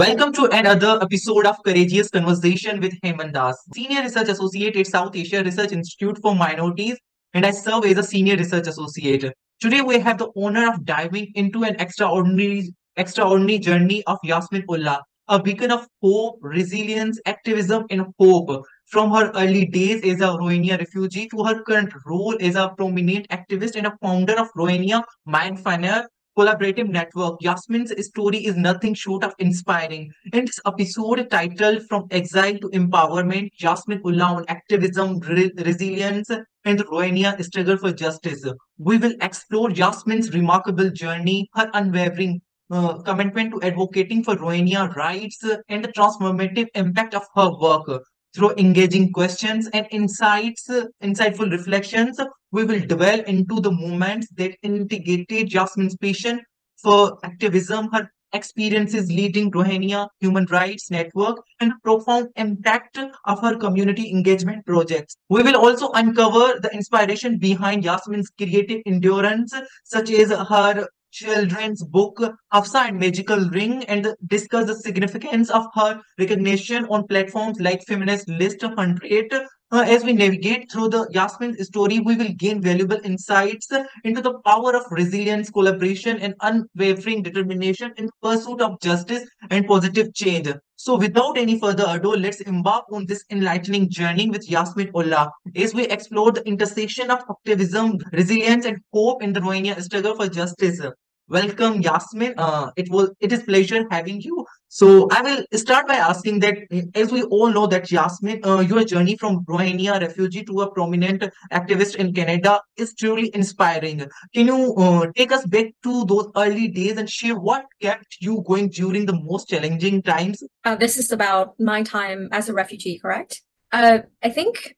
Welcome to another episode of Courageous Conversation with Heman, Senior Research Associate at South Asia Research Institute for Minorities, and I serve as a Senior Research Associate. Today, we have the honor of diving into an extraordinary journey of Yasmin Ullah, a beacon of hope, resilience, activism, and hope. From her early days as a Rohingya refugee to her current role as a prominent activist and a founder of Rohingya Mindfulness collaborative network, Yasmin's story is nothing short of inspiring. In this episode titled From Exile to Empowerment, Yasmin Ullah on activism, resilience, and the Rohingya struggle for justice. We will explore Yasmin's remarkable journey, her unwavering commitment to advocating for Rohingya rights, and the transformative impact of her work. Through engaging questions and insightful reflections, we will delve into the moments that integrated Jasmine's passion for activism, her experiences leading Rohingya Human Rights Network, and the profound impact of her community engagement projects. We will also uncover the inspiration behind Yasmin's creative endurance, such as her children's book Hafsa and Magical Ring, and discuss the significance of her recognition on platforms like Feminist List 100. As we navigate through the Yasmin's story, we will gain valuable insights into the power of resilience, collaboration, and unwavering determination in pursuit of justice and positive change. So, without any further ado, let's embark on this enlightening journey with Yasmin Ullah as we explore the intersection of activism, resilience, and hope in the Rohingya struggle for justice. Welcome, Yasmin. It is pleasure having you. So I will start by asking that, as we all know that Yasmin, your journey from Rohingya refugee to a prominent activist in Canada is truly inspiring. Can you take us back to those early days and share what kept you going during the most challenging times? This is about my time as a refugee, correct? I think.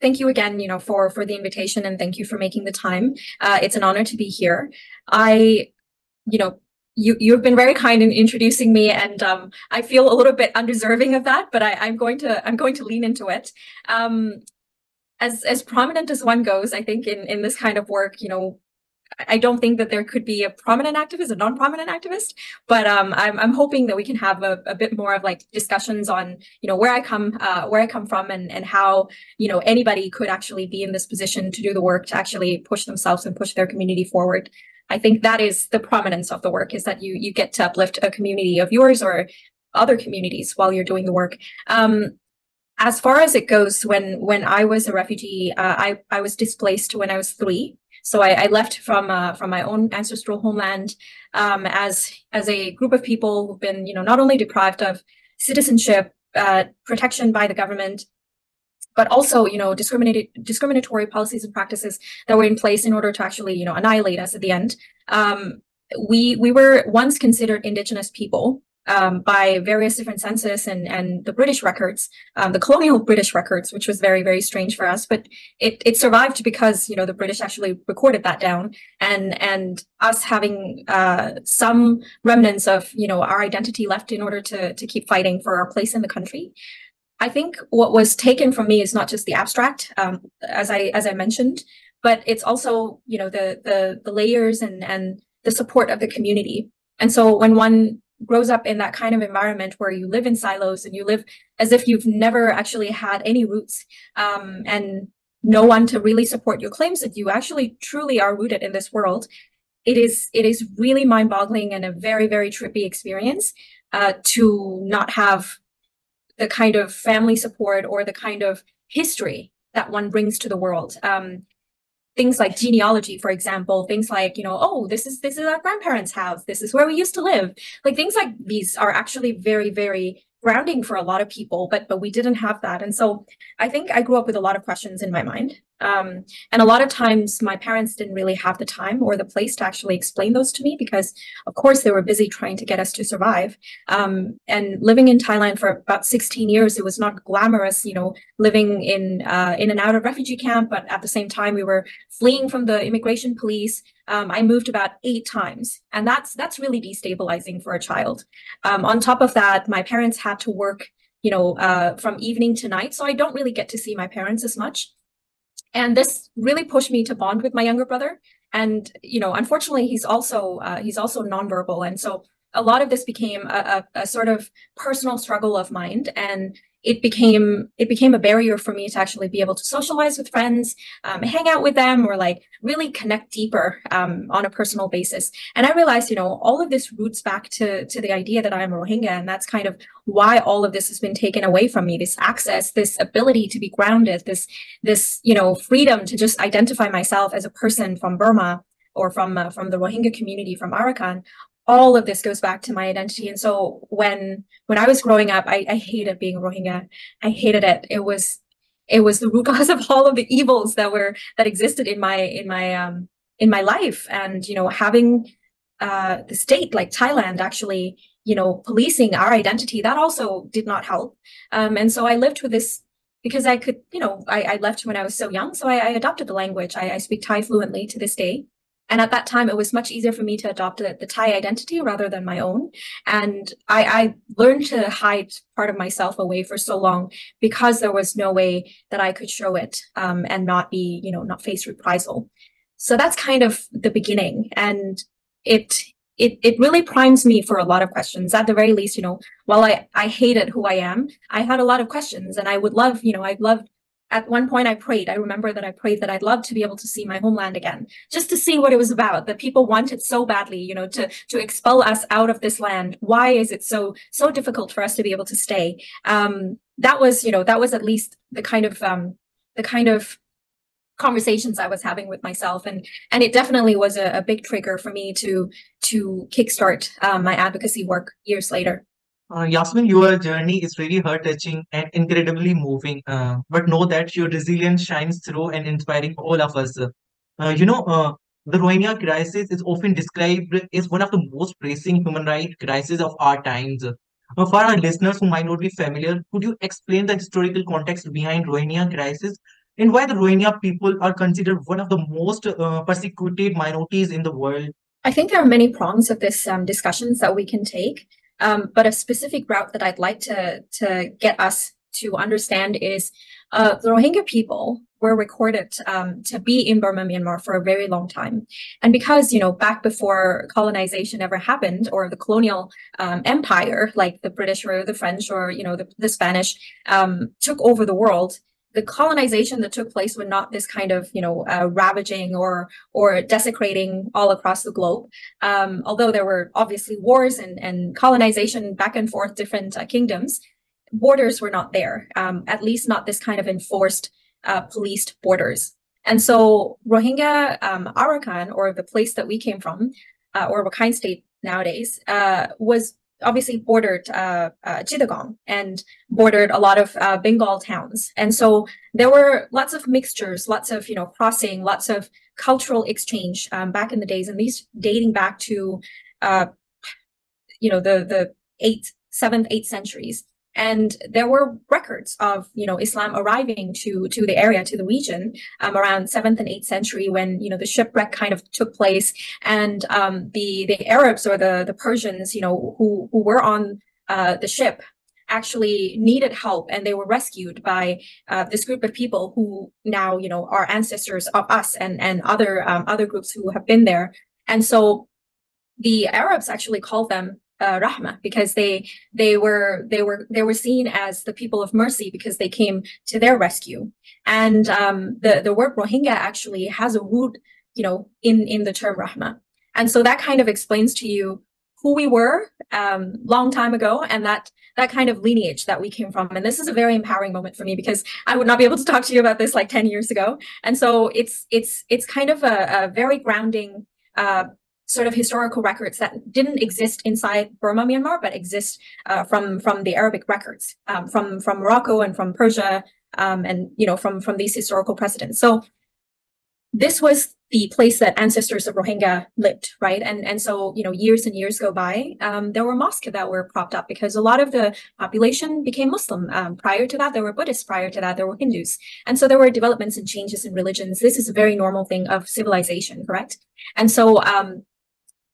Thank you again, for the invitation, and thank you for making the time. It's an honor to be here. You've been very kind in introducing me, and I feel a little bit undeserving of that, but I'm going to lean into it. As prominent as one goes, I think in this kind of work, I don't think that there could be a prominent activist, a non-prominent activist, but I'm hoping that we can have a bit more of like discussions on where I come from, and how anybody could actually be in this position to do the work, to actually push themselves and push their community forward. I think that is the prominence of the work, is that you get to uplift a community of yours or other communities while you're doing the work. As far as it goes, when I was a refugee, I was displaced when I was 3. So I left from my own ancestral homeland as a group of people who've been not only deprived of citizenship, protection by the government, but also discriminatory policies and practices that were in place in order to actually annihilate us at the end. We were once considered indigenous people by various different census and the British records, the colonial British records, which was very, very strange for us. But it survived because the British actually recorded that down, and us having some remnants of our identity left in order to keep fighting for our place in the country. I think what was taken from me is not just the abstract, as I mentioned, but it's also the layers and the support of the community. And so when one grows up in that kind of environment where you live in silos and you live as if you've never actually had any roots, and no one to really support your claims that you actually truly are rooted in this world, it is really mind-boggling and a very, very trippy experience to not have the kind of family support or the kind of history that one brings to the world. Things like genealogy, for example, things like, oh, this is our grandparents' house, this is where we used to live. Like, things like these are actually very, very grounding for a lot of people, but we didn't have that. And so I think I grew up with a lot of questions in my mind. And a lot of times my parents didn't really have the time or the place to actually explain those to me, because of course they were busy trying to get us to survive. And living in Thailand for about 16 years, it was not glamorous, living in and out of refugee camp, but at the same time we were fleeing from the immigration police. I moved about 8 times, and that's really destabilizing for a child. On top of that, my parents had to work, from evening to night, so I don't really get to see my parents as much. And this really pushed me to bond with my younger brother. And unfortunately, he's also nonverbal, and so a lot of this became a sort of personal struggle of mine, and it became a barrier for me to actually be able to socialize with friends, hang out with them, or like really connect deeper on a personal basis. And I realized, you know, all of this roots back to the idea that I'm a Rohingya, and that's kind of why all of this has been taken away from me. This access, this ability to be grounded, this you know, freedom to just identify myself as a person from Burma or from the Rohingya community from Arakan. All of this goes back to my identity. And so when I was growing up, I hated being a Rohingya. I hated it. It was the root cause of all of the evils that existed in my life. And, you know, having the state like Thailand actually, you know, policing our identity, that also did not help. And so I lived with this because I could, you know, I left when I was so young. So I adopted the language. I speak Thai fluently to this day. And at that time, it was much easier for me to adopt the Thai identity rather than my own. And I learned to hide part of myself away for so long because there was no way that I could show it and not be, you know, not face reprisal. So that's kind of the beginning. And it really primes me for a lot of questions. At the very least, you know, while I hated who I am, I had a lot of questions, and I would love, you know, I'd love. At one point I prayed, I remember that I prayed that I'd love to be able to see my homeland again, just to see what it was about, that people wanted so badly, you know, to expel us out of this land. Why is it so difficult for us to be able to stay? That was, you know, that was at least the kind of conversations I was having with myself. And it definitely was a big trigger for me to kickstart my advocacy work years later. Yasmin, your journey is really heart-touching and incredibly moving. But know that your resilience shines through and inspiring all of us. You know, the Rohingya crisis is often described as one of the most pressing human rights crises of our times. For our listeners who might not be familiar, could you explain the historical context behind Rohingya crisis and why the Rohingya people are considered one of the most persecuted minorities in the world? I think there are many prongs of this discussions that we can take. But a specific route that I'd like to get us to understand is the Rohingya people were recorded to be in Burma, Myanmar for a very long time. And because, you know, back before colonization ever happened, or the colonial empire, like the British or the French or, you know, the Spanish took over the world, the colonization that took place was not this kind of, you know, ravaging or desecrating all across the globe. Although there were obviously wars and colonization back and forth, different kingdoms, borders were not there, at least not this kind of enforced policed borders. And so Rohingya Arakan, or the place that we came from, or Rakhine State nowadays, was obviously bordered Chittagong and bordered a lot of Bengal towns. And so there were lots of mixtures, lots of, you know, crossing, lots of cultural exchange back in the days, and these dating back to, you know, the 7th, 8th centuries. And there were records of, you know, Islam arriving to the area, to the region, around 7th and 8th century, when, you know, the shipwreck kind of took place, and the Arabs or the Persians, you know, who were on the ship actually needed help, and they were rescued by this group of people who now, you know, are ancestors of us and other groups who have been there. And so the Arabs actually called them Rahma, because they were seen as the people of mercy because they came to their rescue. And the word Rohingya actually has a root, you know, in the term Rahma. And so that kind of explains to you who we were long time ago, and that kind of lineage that we came from. And this is a very empowering moment for me, because I would not be able to talk to you about this like 10 years ago. And so it's kind of a very grounding sort of historical records that didn't exist inside Burma, Myanmar, but exist from the Arabic records, from Morocco and from Persia, and, you know, from these historical precedents. So this was the place that ancestors of Rohingya lived, right? And so, you know, years and years go by. There were mosques that were propped up because a lot of the population became Muslim. Prior to that, there were Buddhists. Prior to that, there were Hindus. And so there were developments and changes in religions. This is a very normal thing of civilization, correct? And so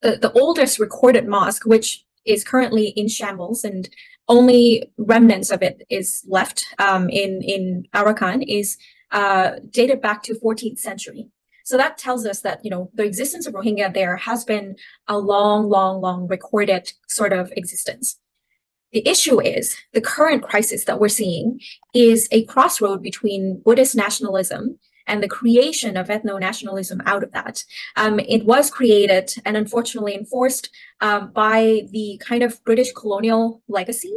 the oldest recorded mosque, which is currently in shambles and only remnants of it is left in Arakan, is dated back to 14th century. So that tells us that, the existence of Rohingya there has been a long recorded sort of existence. The issue is the current crisis that we're seeing is a crossroad between Buddhist nationalism and the creation of ethno-nationalism out of that. It was created and unfortunately enforced by the kind of British colonial legacy.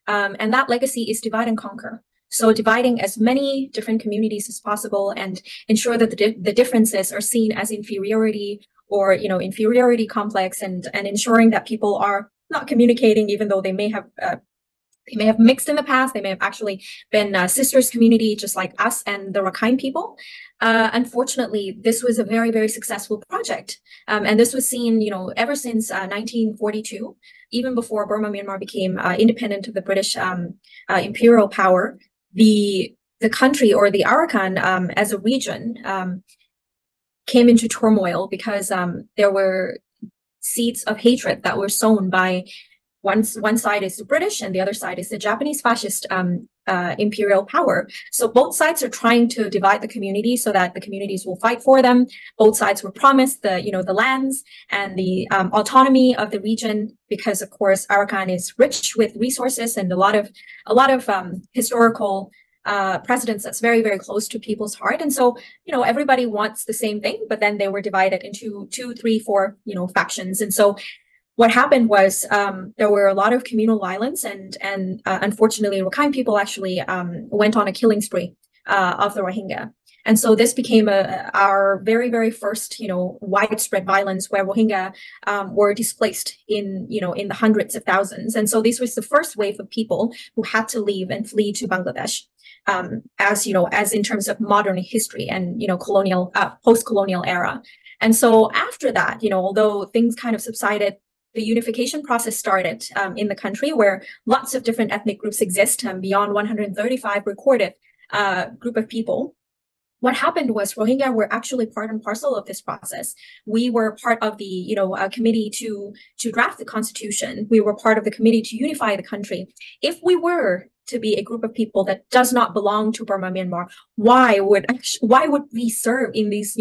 And that legacy is divide and conquer. So dividing as many different communities as possible and ensure that the differences are seen as inferiority or, inferiority complex, and ensuring that people are not communicating, even though they may have mixed in the past. They may have actually been sisters community, just like us and the Rakhine people. Unfortunately, this was a very, very successful project. And this was seen, ever since 1942, even before Burma, Myanmar became independent of the British imperial power. The country, or the Arakan as a region, came into turmoil because there were seeds of hatred that were sown by one side is the British and the other side is the Japanese fascist imperial power. So both sides are trying to divide the community so that the communities will fight for them. Both sides were promised the lands and the autonomy of the region, because of course Arakan is rich with resources and a lot of historical precedents that's very, very close to people's heart. And so, everybody wants the same thing, but then they were divided into 2, 3, 4, factions. And so what happened was there were a lot of communal violence, and unfortunately, Rakhine people actually went on a killing spree of the Rohingya. And so this became our very, very first, widespread violence where Rohingya were displaced in the hundreds of thousands. And so this was the first wave of people who had to leave and flee to Bangladesh. As in terms of modern history and, colonial, post-colonial era. And so after that, although things kind of subsided, the unification process started in the country, where lots of different ethnic groups exist, beyond 135 recorded group of people. What happened was Rohingya were actually part and parcel of this process. We were part of the, committee to draft the constitution. We were part of the committee to unify the country. If we were to be a group of people that does not belong to Burma, Myanmar, why would we serve in these,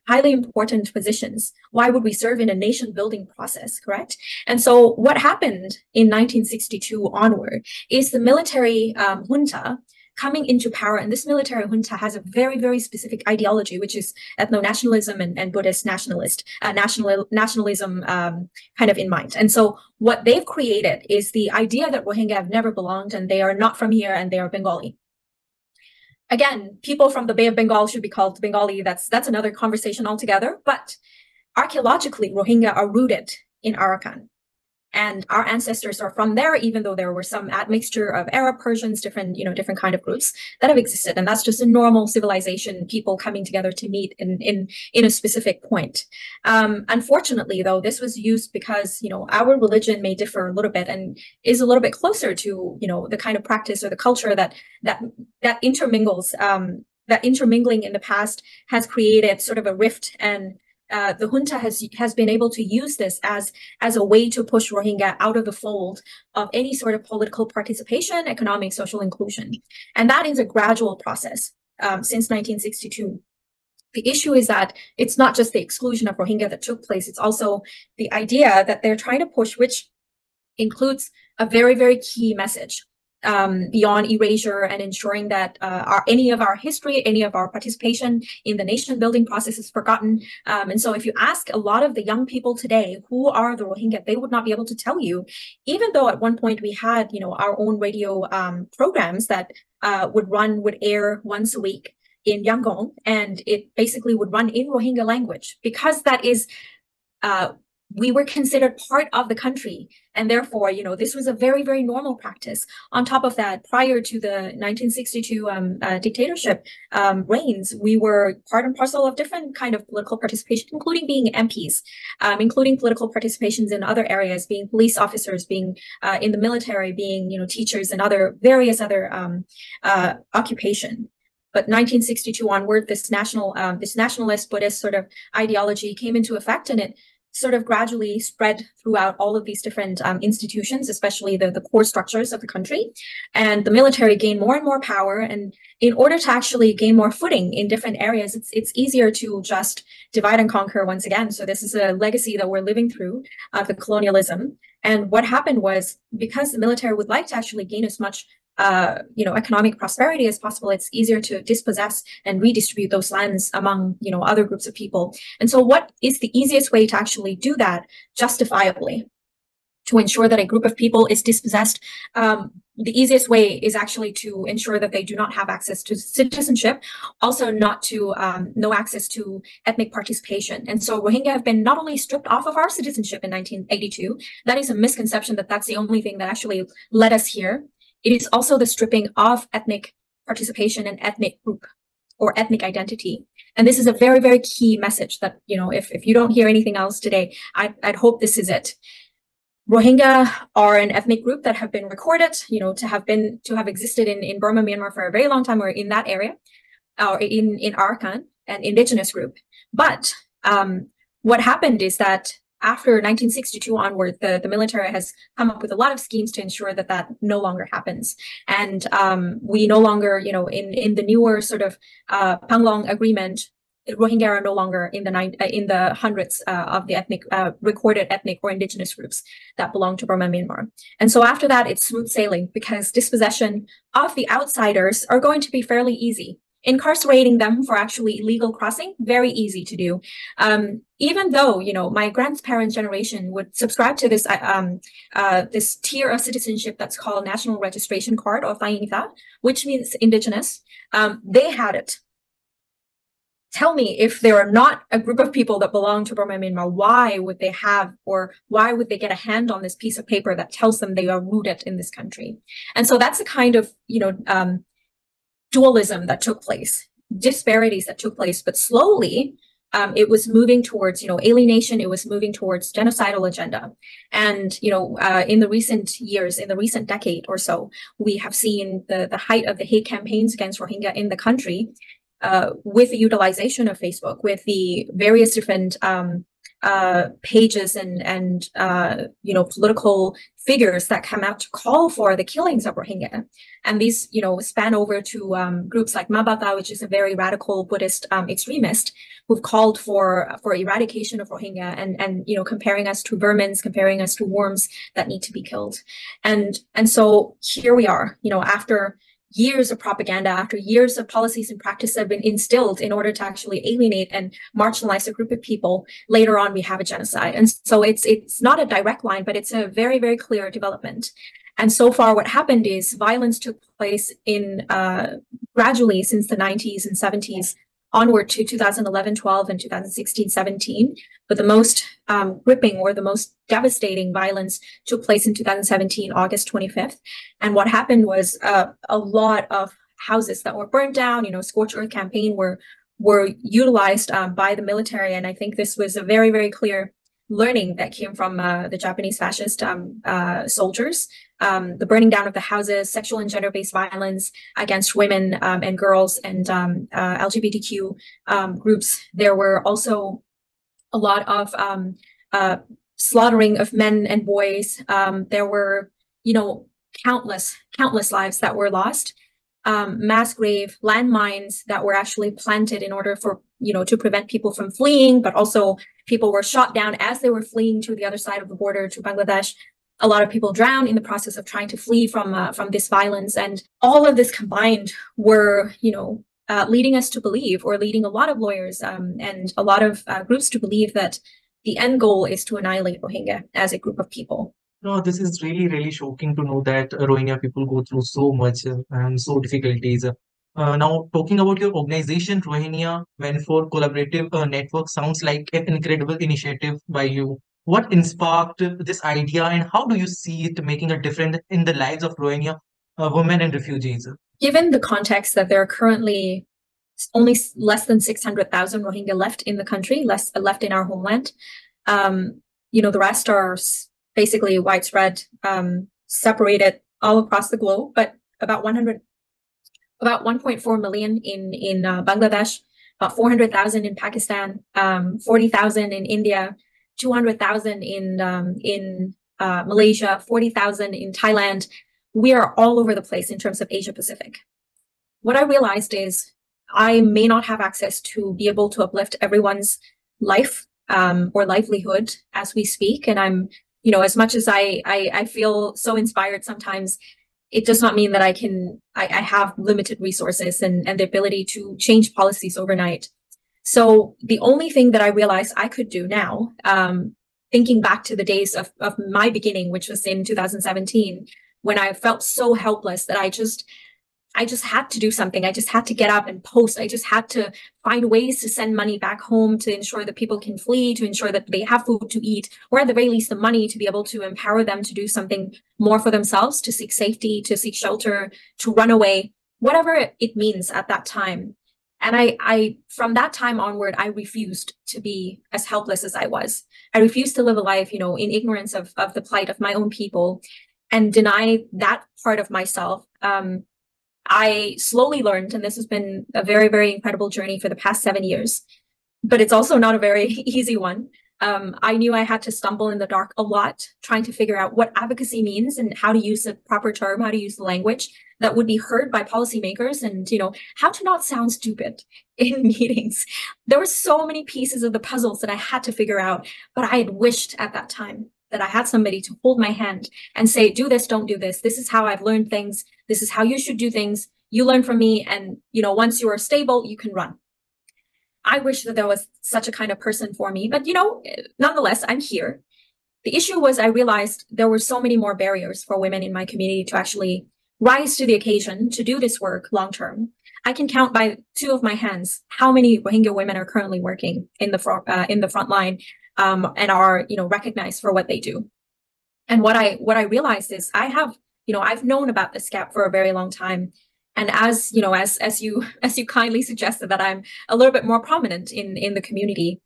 highly important positions? Why would we serve in a nation building process, correct? And so what happened in 1962 onward is the military junta coming into power, and this military junta has a very, very specific ideology, which is ethno-nationalism and Buddhist nationalism kind of in mind. And so what they've created is the idea that Rohingya have never belonged and they are not from here and they are Bengali. Again, people from the Bay of Bengal should be called Bengali. That's another conversation altogether. But archaeologically, Rohingya are rooted in Arakan. And our ancestors are from there, even though there were some admixture of Arab, Persians, different kind of groups that have existed. And that's just a normal civilization, people coming together to meet in a specific point. Unfortunately, though, this was used because, our religion may differ a little bit and is a little bit closer to, the kind of practice or the culture that intermingles, that intermingling in the past has created sort of a rift, and the junta has been able to use this as a way to push Rohingya out of the fold of any sort of political participation, economic, social inclusion. And that is a gradual process since 1962. The issue is that it's not just the exclusion of Rohingya that took place, it's also the idea that they're trying to push, which includes a very, very key message. Beyond erasure and ensuring that any of our history, any of our participation in the nation building process is forgotten. And so if you ask a lot of the young people today, who are the Rohingya, they would not be able to tell you, even though at one point we had, our own radio programs that would air once a week in Yangon, and it basically would run in Rohingya language, because that is we were considered part of the country. And therefore, this was a very, very normal practice. On top of that, prior to the 1962 dictatorship reigns, we were part and parcel of different kind of political participation, including being MPs, including political participations in other areas, being police officers, being in the military, being, teachers and various other occupation. But 1962 onward, this nationalist Buddhist sort of ideology came into effect, and it sort of gradually spread throughout all of these different institutions, especially the core structures of the country. And the military gained more and more power. And in order to actually gain more footing in different areas, it's easier to just divide and conquer once again. So this is a legacy that we're living through, the colonialism. And what happened was, because the military would like to actually gain as much economic prosperity as possible, it's easier to dispossess and redistribute those lands among, other groups of people. And so what is the easiest way to actually do that justifiably, to ensure that a group of people is dispossessed? The easiest way is actually to ensure that they do not have access to citizenship, also no access to ethnic participation. And so Rohingya have been not only stripped off of our citizenship in 1982, that is a misconception that that's the only thing that actually led us here. It is also the stripping of ethnic participation and ethnic group or ethnic identity. And this is a very, very key message that, if you don't hear anything else today, I'd hope this is it. Rohingya are an ethnic group that have been recorded, to have existed in Burma, Myanmar for a very long time, or in that area, or in Arakan, an indigenous group. But what happened is that after 1962 onward, the military has come up with a lot of schemes to ensure that that no longer happens. And we no longer, in the newer sort of Panglong agreement, Rohingya are no longer in the hundreds of the recorded ethnic or indigenous groups that belong to Burma, Myanmar. And so after that, it's smooth sailing, because dispossession of the outsiders are going to be fairly easy. Incarcerating them for actually illegal crossing, very easy to do. Even though, my grandparents' generation would subscribe to this this tier of citizenship that's called National Registration Card, or Thainitha, which means indigenous. They had it. Tell me, if there are not a group of people that belong to Burma, Myanmar, why would they have, or why would they get a hand on this piece of paper that tells them they are rooted in this country? And so that's a kind of, dualism that took place, disparities that took place, but slowly it was moving towards, alienation. It was moving towards genocidal agenda. And, in the recent years, in the recent decade or so, we have seen the height of the hate campaigns against Rohingya in the country, with the utilization of Facebook, with the various different pages and political figures that come out to call for the killings of Rohingya. And these, span over to groups like Mabata, which is a very radical Buddhist extremist, who've called for eradication of Rohingya and comparing us to vermins, comparing us to worms that need to be killed. And so here we are, after years of propaganda, after years of policies and practice have been instilled in order to actually alienate and marginalize a group of people. Later on, we have a genocide. And so it's not a direct line, but it's a very, very clear development. And so far, what happened is violence took place in gradually since the 90s and 70s onward to 2011, 12, and 2016, 17. But the most gripping, or the most devastating violence took place in 2017, August 25th. And what happened was a lot of houses that were burned down, scorched earth campaign were utilized by the military. And I think this was a very, very clear learning that came from the Japanese fascist soldiers. The burning down of the houses, sexual and gender-based violence against women and girls and LGBTQ groups. There were also a lot of slaughtering of men and boys. There were, countless lives that were lost. Mass grave landmines that were actually planted in order for, to prevent people from fleeing, but also people were shot down as they were fleeing to the other side of the border to Bangladesh. A lot of people drowned in the process of trying to flee from this violence. And all of this combined were, leading us to believe, or leading a lot of lawyers and a lot of groups to believe, that the end goal is to annihilate Rohingya as a group of people. No, this is really, really shocking to know that Rohingya people go through so much and so difficulties. Now, talking about your organization, Rohingya for Collaborative Network, sounds like an incredible initiative by you. What inspired this idea, and how do you see it making a difference in the lives of Rohingya women and refugees? Given the context that there are currently only less than 600,000 Rohingya left in the country, left in our homeland, the rest are basically widespread, separated all across the globe, but about 1.4 million in Bangladesh, about 400,000 in Pakistan, 40,000 in India, 200,000 in Malaysia, 40,000 in Thailand. We are all over the place in terms of Asia Pacific. What I realized is I may not have access to be able to uplift everyone's life or livelihood as we speak. And I'm, you know, as much as I feel so inspired sometimes, it does not mean that I have limited resources and the ability to change policies overnight. So the only thing that I realized I could do now, thinking back to the days of my beginning, which was in 2017, when I felt so helpless that I just had to do something. I just had to get up and post. I just had to find ways to send money back home to ensure that people can flee, to ensure that they have food to eat, or at the very least, the money to be able to empower them to do something more for themselves, to seek safety, to seek shelter, to run away, whatever it means at that time. And I from that time onward, I refused to be as helpless as I was. I refused to live a life, you know, in ignorance of the plight of my own people and deny that part of myself. I slowly learned, and this has been a very, very incredible journey for the past 7 years, but it's also not a very easy one. I knew I had to stumble in the dark a lot, trying to figure out what advocacy means and how to use the proper term, how to use the language that would be heard by policymakers, and, you know, how to not sound stupid in meetings. There were so many pieces of the puzzles that I had to figure out, but I had wished at that time that I had somebody to hold my hand and say, do this, don't do this. This is how I've learned things. This is how you should do things. You learn from me. And, you know, once you are stable, you can run. I wish that there was such a kind of person for me, but, you know, nonetheless, I'm here. The issue was I realized there were so many more barriers for women in my community to actually rise to the occasion to do this work long term. I can count by two of my hands how many Rohingya women are currently working in the front line and are, you know, recognized for what they do. And what I realized is I've known about this gap for a very long time. And as you know, as you kindly suggested that I'm a little bit more prominent in the community,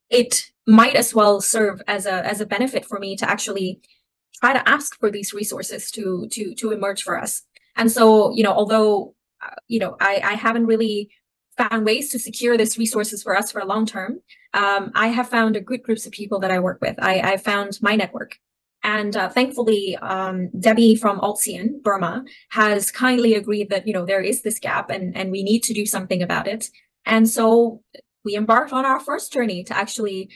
it might as well serve as a benefit for me to actually try to ask for these resources to emerge for us. And so, you know, although I haven't really found ways to secure these resources for us for a long term, I have found a good groups of people that I work with. I found my network. And thankfully, Debbie from ALTSEAN, Burma, has kindly agreed that, you know, there is this gap and we need to do something about it. And so we embarked on our first journey to actually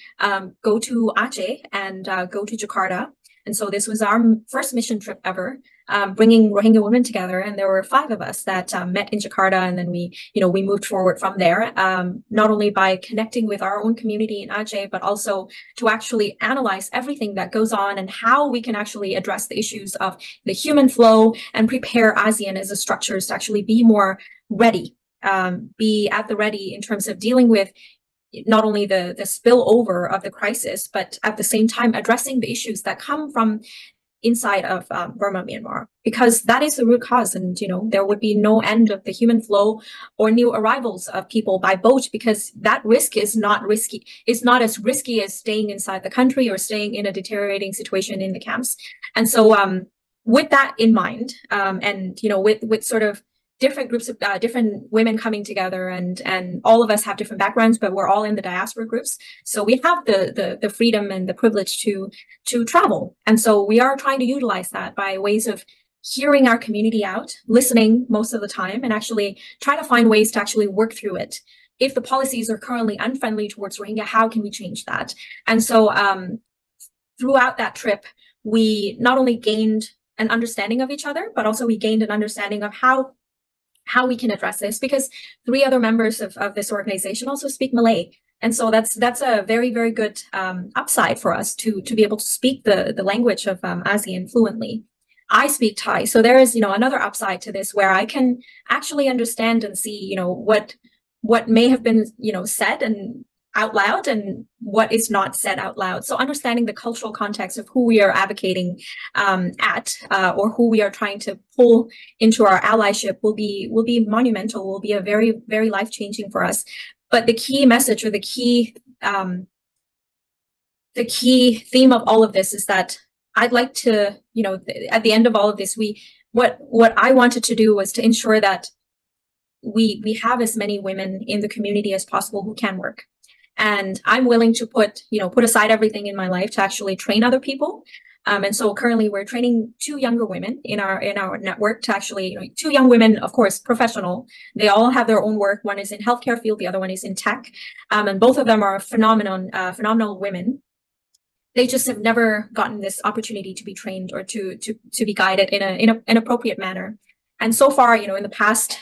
go to Aceh and go to Jakarta. And so this was our first mission trip ever, bringing Rohingya women together. And there were 5 of us that met in Jakarta. And then we moved forward from there, not only by connecting with our own community in Aceh, but also to actually analyze everything that goes on and how we can actually address the issues of the human flow and prepare ASEAN as a structures to actually be more ready, be at the ready in terms of dealing with not only the spillover of the crisis, but at the same time addressing the issues that come from inside of Burma, Myanmar, because that is the root cause. And, you know, there would be no end of the human flow or new arrivals of people by boat, because that risk is not as risky as staying inside the country or staying in a deteriorating situation in the camps. And so with that in mind, and, you know, with sort of different groups of different women coming together, and all of us have different backgrounds, but we're all in the diaspora groups. So we have the freedom and the privilege to travel. And so we are trying to utilize that by ways of hearing our community out, listening most of the time, and actually try to find ways to actually work through it. If the policies are currently unfriendly towards Rohingya, how can we change that? And so throughout that trip, we not only gained an understanding of each other, but also we gained an understanding of how we can address this, because 3 other members of this organization also speak Malay. And so that's a very, very good upside for us to be able to speak the language of ASEAN fluently. I speak Thai. So there is, you know, another upside to this where I can actually understand and see, you know, what may have been, you know, said and out loud and what is not said out loud. So understanding the cultural context of who we are advocating or who we are trying to pull into our allyship will be monumental, will be a very, very life-changing for us. But the key message, or the key theme of all of this is that I'd like to, you know, at the end of all of this, what I wanted to do was to ensure that we have as many women in the community as possible who can work. And I'm willing to put aside everything in my life to actually train other people. And so currently we're training 2 younger women in our network to actually, 2 young women, of course, professional. They all have their own work. One is in healthcare field, the other one is in tech. And both of them are phenomenal women. They just have never gotten this opportunity to be trained or to be guided in an appropriate manner. And so far, in the past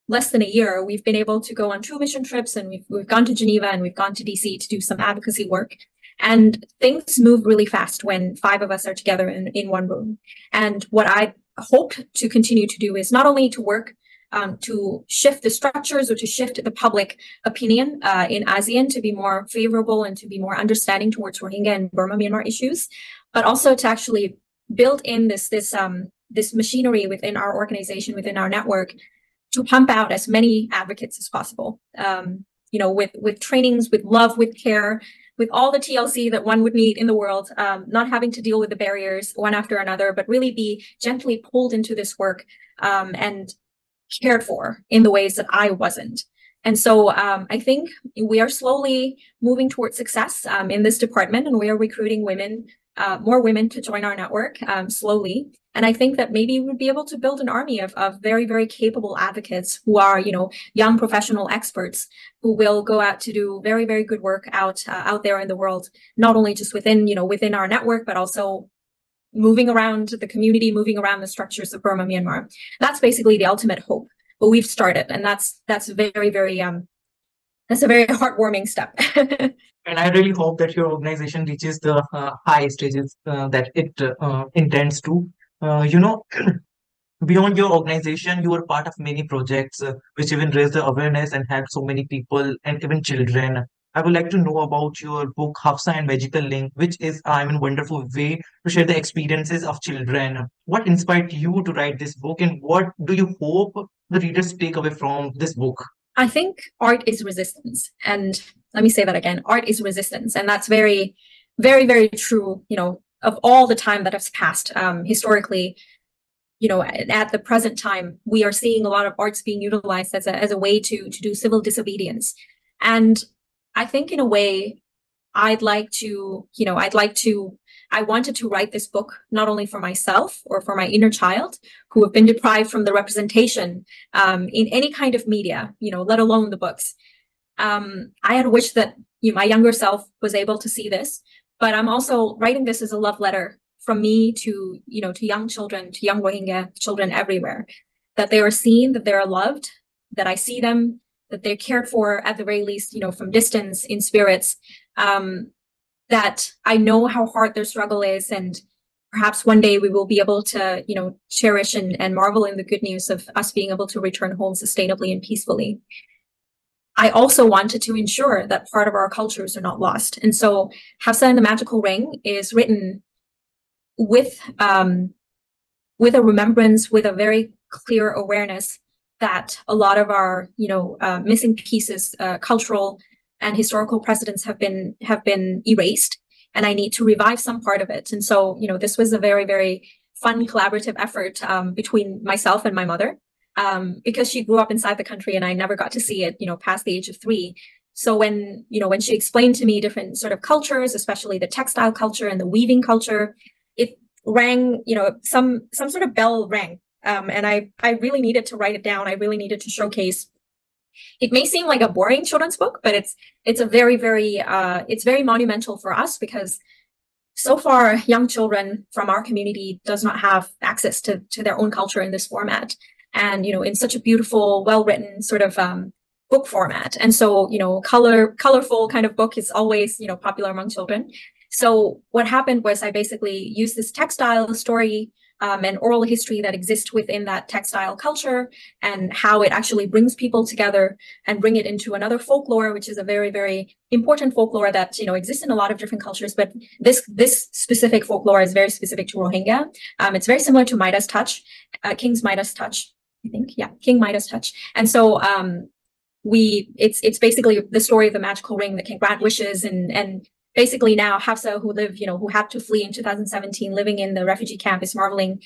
less than a year, we've been able to go on 2 mission trips, and we've gone to Geneva and we've gone to DC to do some advocacy work. And things move really fast when 5 of us are together in one room. And what I hope to continue to do is not only to work to shift the structures or to shift the public opinion in ASEAN to be more favorable and to be more understanding towards Rohingya and Burma Myanmar issues, but also to actually build in this machinery within our organization, within our network, to pump out as many advocates as possible. With trainings, with love, with care, with all the TLC that one would need in the world, not having to deal with the barriers one after another, but really be gently pulled into this work and cared for in the ways that I wasn't. And so I think we are slowly moving towards success in this department, and we are recruiting more women to join our network slowly. And I think that maybe we'd be able to build an army of very, very capable advocates who are, young professional experts who will go out to do very, very good work out there in the world, not only just within our network, but also moving around the community, moving around the structures of Burma, Myanmar. That's basically the ultimate hope. But we've started, and that's very, very that's a very heartwarming step. And I really hope that your organization reaches the high stages that it intends to. Beyond your organization, you are part of many projects which even raise the awareness and help so many people and even children. I would like to know about your book, Hafsa and Magical Link, which is a wonderful way to share the experiences of children. What inspired you to write this book, and what do you hope the readers take away from this book? I think art is resistance. And let me say that again, art is resistance. And that's very, very, very true, of all the time that has passed historically. At the present time, we are seeing a lot of arts being utilized as a way to do civil disobedience. And I think in a way, I wanted to write this book not only for myself or for my inner child who have been deprived from the representation in any kind of media, let alone the books. I had wished that my younger self was able to see this, but I'm also writing this as a love letter from me to young children, to young Rohingya children everywhere, that they are seen, that they are loved, that I see them, that they're cared for at the very least, from distance in spirits, that I know how hard their struggle is. And perhaps one day we will be able to, cherish and marvel in the good news of us being able to return home sustainably and peacefully. I also wanted to ensure that part of our cultures are not lost. And so Hafsa and the Magical Ring is written with a remembrance, with a very clear awareness that a lot of our, missing pieces, cultural and historical precedents have been erased, and I need to revive some part of it. And so, this was a very, very fun collaborative effort between myself and my mother, because she grew up inside the country and I never got to see it, past the age of 3. So when she explained to me different sort of cultures, especially the textile culture and the weaving culture, it rang, some sort of bell rang. And I really needed to write it down. I really needed to showcase. It may seem like a boring children's book, but it's a very, very, it's very monumental for us, because so far young children from our community does not have access to their own culture in this format. And, in such a beautiful, well-written sort of book format. And so, colorful kind of book is always, popular among children. So what happened was I basically used this textile story and oral history that exists within that textile culture, and how it actually brings people together and bring it into another folklore, which is a very, very important folklore that, exists in a lot of different cultures. But this specific folklore is very specific to Rohingya. It's very similar to Midas Touch, King's Midas Touch, I think. Yeah, King Midas Touch. And so it's basically the story of the magical ring that can grant wishes, and basically now Hafsa, who had to flee in 2017, living in the refugee camp, is marveling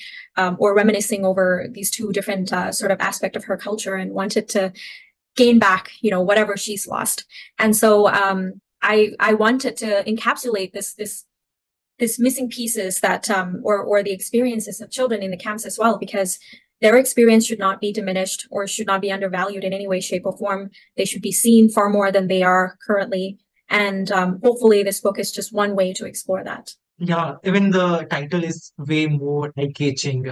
or reminiscing over these 2 different sort of aspect of her culture, and wanted to gain back, whatever she's lost. And so I wanted to encapsulate this missing pieces that or the experiences of children in the camps as well, because their experience should not be diminished or should not be undervalued in any way, shape, or form. They should be seen far more than they are currently. And hopefully this book is just one way to explore that. Yeah, even the title is way more eye-catching.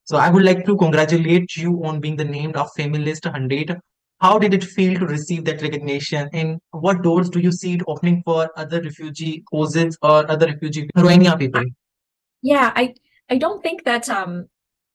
So I would like to congratulate you on being the named of Feminist 100. How did it feel to receive that recognition? And what doors do you see it opening for other refugee causes or other refugee Rohingya people? Yeah, I don't think that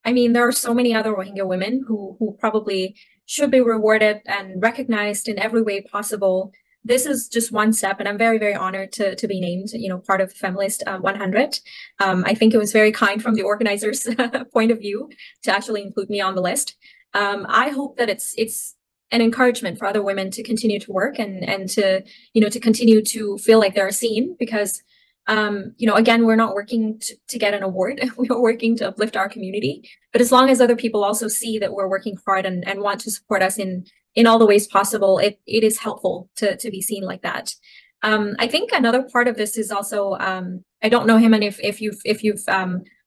I mean, there are so many other Rohingya women who probably should be rewarded and recognized in every way possible. This is just one step, and I'm very, very honored to be named, part of Feminist 100. I think it was very kind from the organizers' point of view to actually include me on the list. I hope that it's an encouragement for other women to continue to work and to to continue to feel like they're seen, because again, we're not working to get an award. We're working to uplift our community. But as long as other people also see that we're working hard and want to support us in all the ways possible, it is helpful to be seen like that. I think another part of this is also, I don't know, Heman, if you've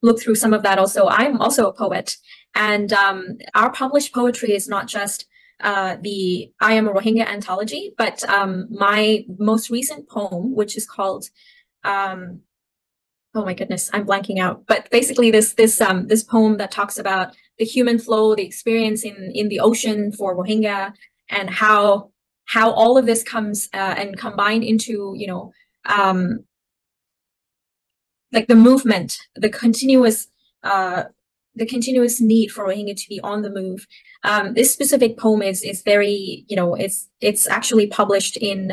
looked through some of that also. I'm also a poet, and our published poetry is not just the I Am a Rohingya anthology, but my most recent poem, which is called oh my goodness, I'm blanking out. But basically this poem that talks about the human flow, the experience in the ocean for Rohingya, and how all of this comes and combined into, like the movement, the continuous need for Rohingya to be on the move. This specific poem is very, it's actually published in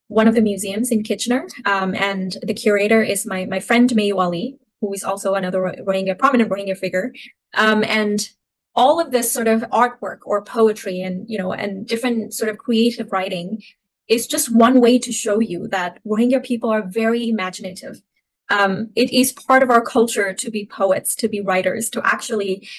one of the museums in Kitchener, and the curator is my friend Mayuali, who is also another prominent Rohingya figure. And all of this sort of artwork or poetry and and different sort of creative writing is just one way to show you that Rohingya people are very imaginative. It is part of our culture to be poets, to be writers, to actually,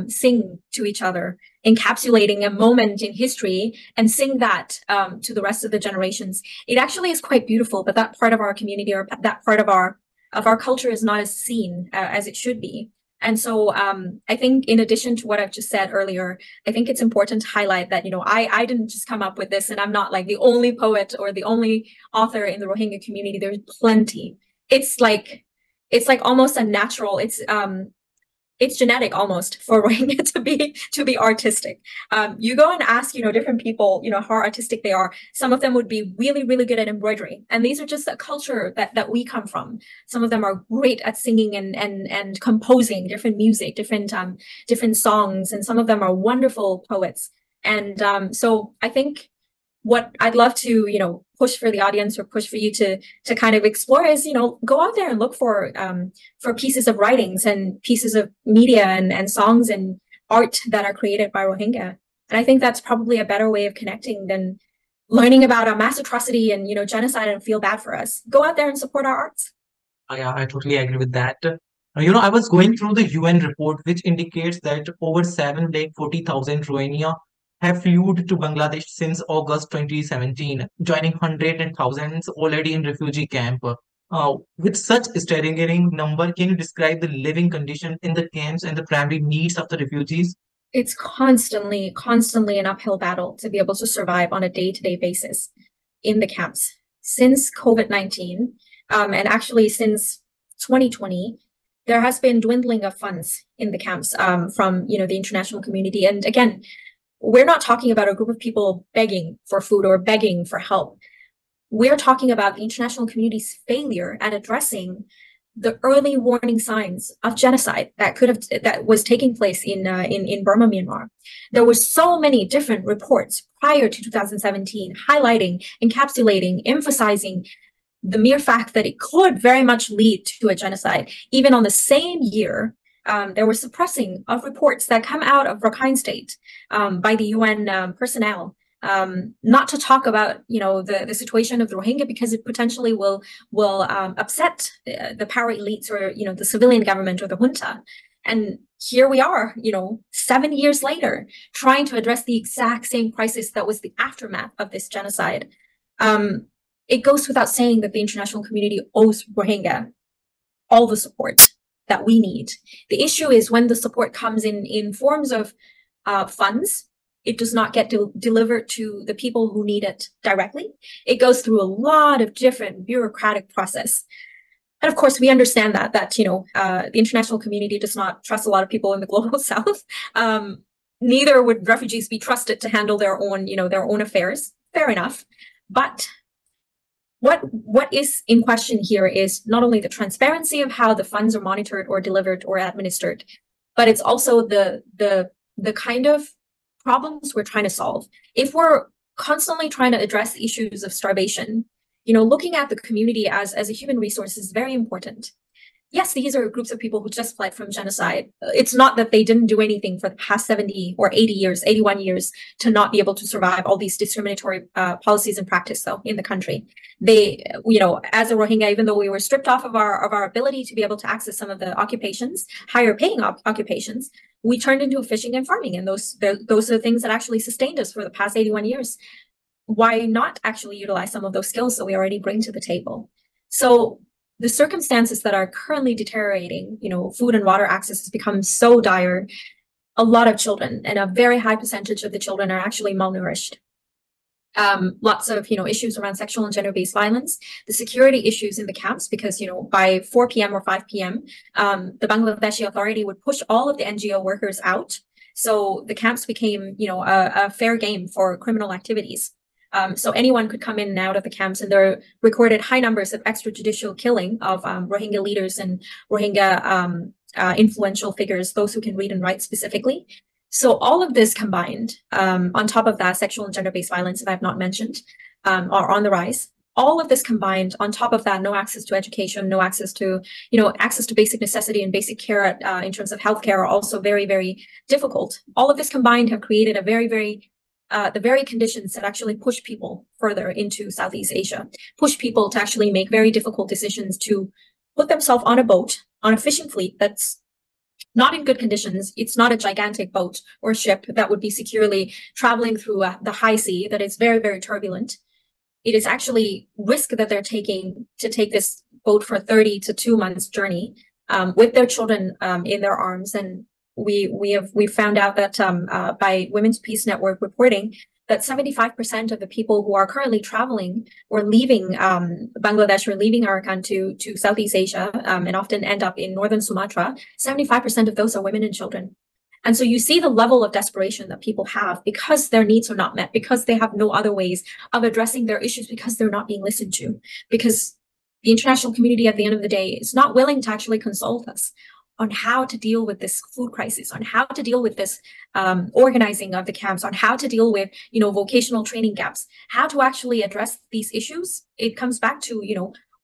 sing to each other, encapsulating a moment in history and sing that to the rest of the generations. It actually is quite beautiful, but that part of our community or that part of our culture is not as seen as it should be. And so I think in addition to what I've just said earlier, I think it's important to highlight that, I didn't just come up with this, and I'm not like the only poet or the only author in the Rohingya community. There's plenty. It's like almost a natural, it's genetic almost for Rohingya to be artistic. You go and ask, different people, how artistic they are. Some of them would be really, really good at embroidery. And these are just a culture that we come from. Some of them are great at singing and composing different music, different songs. And some of them are wonderful poets. And so I think what I'd love to, push for the audience or push for you to kind of explore is, go out there and look for pieces of writings and pieces of media and songs and art that are created by Rohingya. And I think that's probably a better way of connecting than learning about a mass atrocity and, genocide and feel bad for us. Go out there and support our arts. Yeah, I totally agree with that. I was going through the UN report, which indicates that over 740,000 Rohingya have fled to Bangladesh since August 2017, joining hundreds and thousands already in refugee camp. With such a staggering number, can you describe the living condition in the camps and the primary needs of the refugees? It's constantly an uphill battle to be able to survive on a day-to-day basis in the camps. Since COVID-19, and actually since 2020, there has been dwindling of funds in the camps from the international community. And again, we're not talking about a group of people begging for food or begging for help. We're talking about the international community's failure at addressing the early warning signs of genocide that was taking place in Burma, Myanmar. There were so many different reports prior to 2017 highlighting, encapsulating, emphasizing the mere fact that it could very much lead to a genocide. Even on the same year, there were suppressing of reports that come out of Rakhine State by the UN personnel, not to talk about the situation of the Rohingya, because it potentially will upset the power elites or the civilian government or the junta. And here we are, 7 years later, trying to address the exact same crisis that was the aftermath of this genocide. It goes without saying that the international community owes Rohingya all the support that we need. The issue is when the support comes in forms of funds, it does not get delivered to the people who need it directly. It goes through a lot of different bureaucratic process. And of course, we understand that the international community does not trust a lot of people in the global south. Neither would refugees be trusted to handle their own affairs. Fair enough. But what is in question here is not only the transparency of how the funds are monitored or delivered or administered, but it's also the kind of problems we're trying to solve. If we're constantly trying to address the issues of starvation, looking at the community as a human resource is very important. Yes, these are groups of people who just fled from genocide. It's not that they didn't do anything for the past 70 or 80 years, 81 years to not be able to survive all these discriminatory policies and practice, though, in the country. They, as a Rohingya, even though we were stripped off of our ability to be able to access some of the occupations, higher paying occupations, we turned into fishing and farming. And those are the things that actually sustained us for the past 81 years. Why not actually utilize some of those skills that we already bring to the table? So the circumstances that are currently deteriorating, food and water access has become so dire. A lot of children, and a very high percentage of the children, are actually malnourished. Lots of, issues around sexual and gender-based violence, the security issues in the camps, because, by 4 p.m. or 5 p.m., the Bangladeshi Authority would push all of the NGO workers out. So the camps became, a fair game for criminal activities. So anyone could come in and out of the camps, and there are recorded high numbers of extrajudicial killing of Rohingya leaders and Rohingya influential figures, those who can read and write specifically. So all of this combined, on top of that, sexual and gender-based violence that I've not mentioned, are on the rise. All of this combined, on top of that, no access to education, no access to, access to basic necessity and basic care in terms of healthcare are also very, very difficult. All of this combined have created a the very conditions that actually push people further into Southeast Asia, push people to actually make very difficult decisions to put themselves on a boat, on a fishing fleet that's not in good conditions. It's not a gigantic boat or ship that would be securely traveling through the high sea, that is very, very turbulent. It is actually risk that they're taking to take this boat for 30 to 2 months journey with their children in their arms. And we found out that by Women's Peace Network reporting that 75% of the people who are currently traveling or leaving Bangladesh or leaving Arakan to Southeast Asia and often end up in northern Sumatra, 75% of those are women and children. And so you see the level of desperation that people have because their needs are not met, because they have no other ways of addressing their issues, because they're not being listened to, because the international community at the end of the day is not willing to actually consult us on how to deal with this food crisis, on how to deal with this organizing of the camps, on how to deal with, vocational training gaps, how to actually address these issues. It comes back to,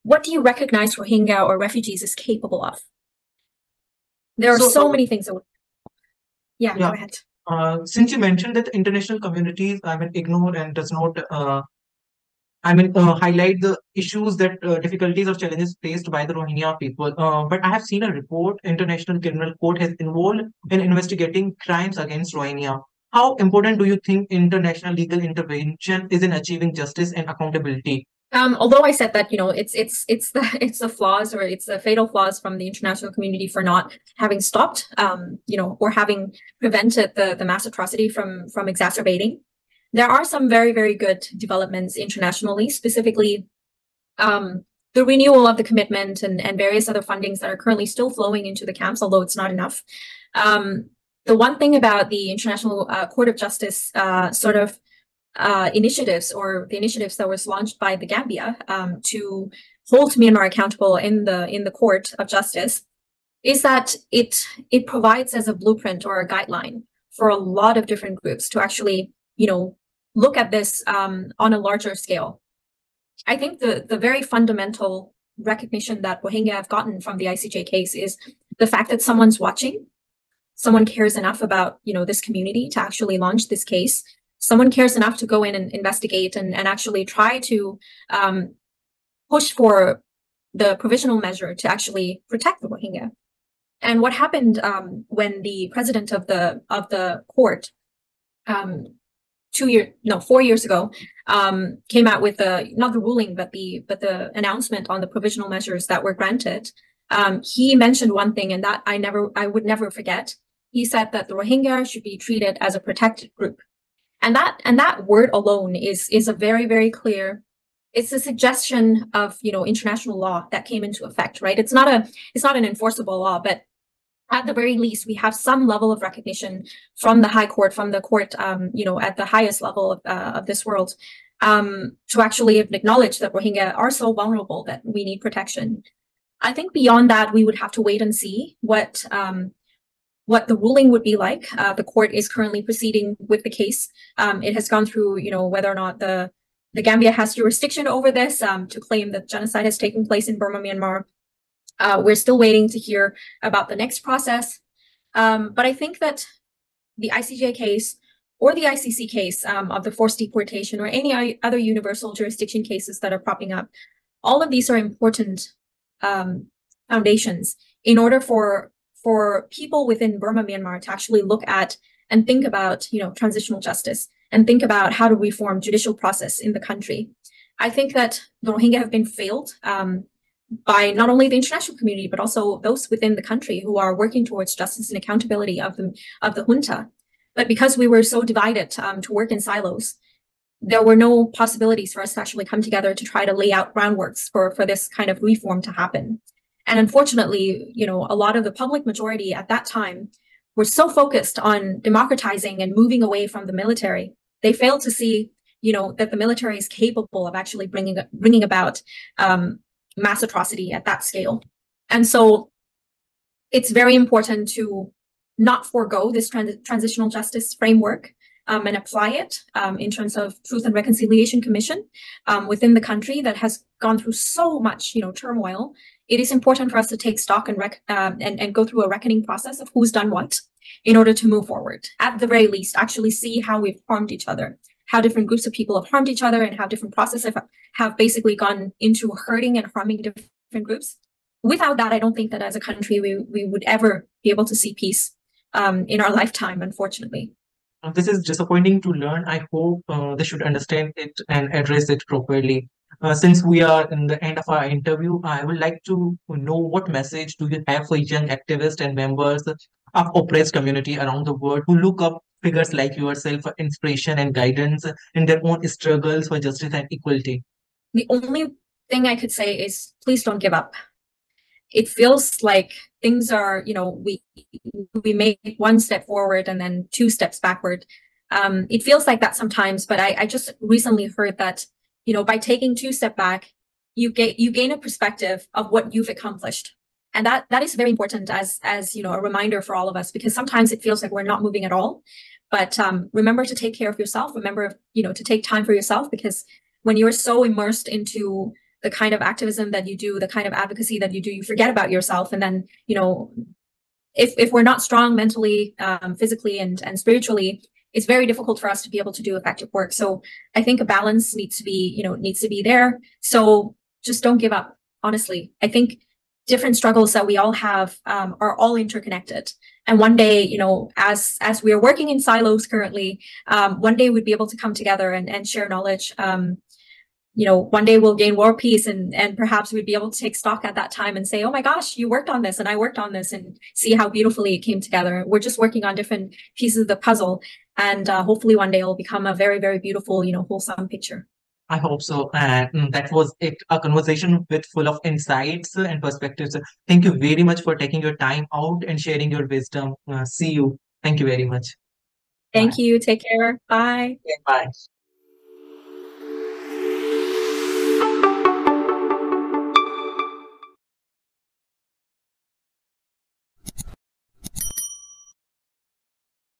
what do you recognize Rohingya or refugees as capable of? There are so many things that would... Yeah, go ahead. Since you mentioned that the international communities, ignore and does not highlight the issues that difficulties or challenges faced by the Rohingya people. But I have seen a report, International Criminal Court has involved in investigating crimes against Rohingya. How important do you think international legal intervention is in achieving justice and accountability? Although I said that, it's the flaws, or it's the fatal flaws from the international community for not having stopped, or having prevented the mass atrocity from exacerbating. There are some very, very good developments internationally, specifically the renewal of the commitment and various other fundings that are currently still flowing into the camps, although it's not enough. The one thing about the International Court of Justice initiatives, or the initiatives that was launched by the Gambia to hold Myanmar accountable in the Court of Justice, is that it provides as a blueprint or a guideline for a lot of different groups to actually, look at this on a larger scale. I think the very fundamental recognition that Rohingya have gotten from the ICJ case is the fact that someone's watching, someone cares enough about, this community to actually launch this case. Someone cares enough to go in and investigate and actually try to push for the provisional measure to actually protect the Rohingya. And what happened when the president of the court 4 years ago came out with not the ruling but the announcement on the provisional measures that were granted. He mentioned one thing, and that I would never forget. He said that the Rohingya should be treated as a protected group. And that word alone is a very, very clear. It's a suggestion of international law that came into effect, right? It's not an enforceable law, but at the very least, we have some level of recognition from the High Court, from the court, at the highest level of this world, to actually acknowledge that Rohingya are so vulnerable that we need protection. I think beyond that, we would have to wait and see what the ruling would be like. The court is currently proceeding with the case. It has gone through, whether or not the Gambia has jurisdiction over this to claim that genocide has taken place in Burma, Myanmar. We're still waiting to hear about the next process. But I think that the ICJ case or the ICC case of the forced deportation or any other universal jurisdiction cases that are popping up, all of these are important foundations in order for people within Burma, Myanmar to actually look at and think about, transitional justice and think about how to reform judicial process in the country. I think that the Rohingya have been failed by not only the international community, but also those within the country who are working towards justice and accountability of the junta. But because we were so divided to work in silos, there were no possibilities for us to actually come together to try to lay out groundworks for this kind of reform to happen. And unfortunately, a lot of the public majority at that time were so focused on democratizing and moving away from the military. They failed to see, that the military is capable of actually bringing about mass atrocity at that scale. And so it's very important to not forego this transitional justice framework and apply it in terms of Truth and Reconciliation Commission within the country that has gone through so much, turmoil. It is important for us to take stock and go through a reckoning process of who's done what in order to move forward. At the very least, actually see how we've harmed each other, how different groups of people have harmed each other, and how different processes have basically gone into hurting and harming different groups. Without that, I don't think that as a country we would ever be able to see peace in our lifetime, unfortunately. This is disappointing to learn. I hope they should understand it and address it properly. Since we are in the end of our interview, I would like to know what message do you have for young activists and members of oppressed community around the world who look up figures like yourself for inspiration and guidance in their own struggles for justice and equality? The only thing I could say is please don't give up. It feels like things are, we make one step forward and then two steps backward. It feels like that sometimes, but I just recently heard that, by taking two steps back, you gain a perspective of what you've accomplished. And that is very important as a reminder for all of us, because sometimes it feels like we're not moving at all. But remember to take care of yourself. Remember, to take time for yourself, because when you're so immersed into the kind of activism that you do, the kind of advocacy that you do, you forget about yourself. And then, if we're not strong mentally, physically, and spiritually, it's very difficult for us to be able to do effective work. So I think a balance needs to be there. So just don't give up. Honestly, I think different struggles that we all have are all interconnected. And one day, as we are working in silos currently, one day we'd be able to come together and share knowledge. One day we'll gain world peace, and perhaps we'd be able to take stock at that time and say, oh my gosh, you worked on this and I worked on this, and see how beautifully it came together. We're just working on different pieces of the puzzle, and hopefully one day it'll become a very, very beautiful, wholesome picture. I hope so. And that was it, a conversation with full of insights and perspectives. Thank you very much for taking your time out and sharing your wisdom. See you. Thank you very much. Thank you. Take care. Bye. Bye.